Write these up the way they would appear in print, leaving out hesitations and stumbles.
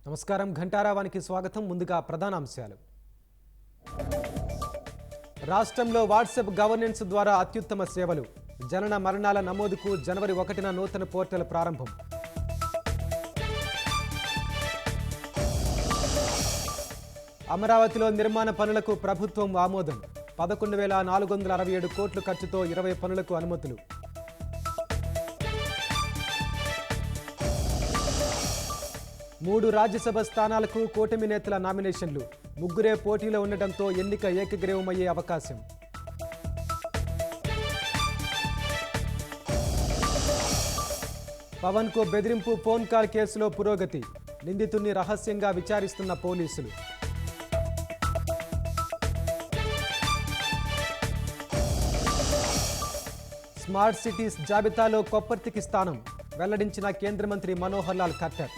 నమస్కారం ఘంటారావానికి స్వాగతం. ముందుగా ప్రధాన అంశాలు. రాష్ట్రంలో వాట్సాప్ గవర్నెన్స్ ద్వారా అత్యుత్తమ సేవలు. జనన మరణాల నమోదుకు జనవరి 1న నూతన పోర్టల్ ప్రారంభం. అమరావతిలో నిర్మాణ పనులకు ప్రభుత్వం ఆమోదం. 11,467 కోట్ల ఖర్చుతో 20 పనులకు అనుమతులు. మూడు రాజ్యసభ స్థానాలకు కూటమి నేతల నామినేషన్లు. ముగ్గురే పోటీలో ఉండటంతో ఎన్నిక ఏకగ్రీవమయ్యే అవకాశం. పవన్కు బెదిరింపు ఫోన్ కాల్ కేసులో పురోగతి. నిందితుడిని రహస్యంగా విచారిస్తున్న పోలీసులు. స్మార్ట్ సిటీస్ జాబితాలో కొప్పర్తికి స్థానం వెల్లడించిన కేంద్ర మంత్రి మనోహర్ లాల్ ఖట్టర్.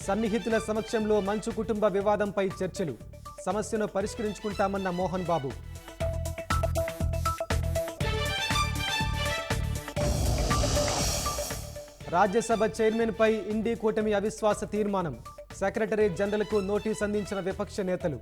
సన్నిహితుల సమక్షంలో మంచు కుటుంబ వివాదంపై చర్చలు. సమస్యను పరిష్కరించుకుంటామన్న మోహన్ బాబు. రాజ్యసభ చైర్మన్పై ఇండీ కూటమి అవిశ్వాస తీర్మానం. సెక్రటరీ జనరల్కు నోటీస్ అందించిన విపక్ష నేతలు.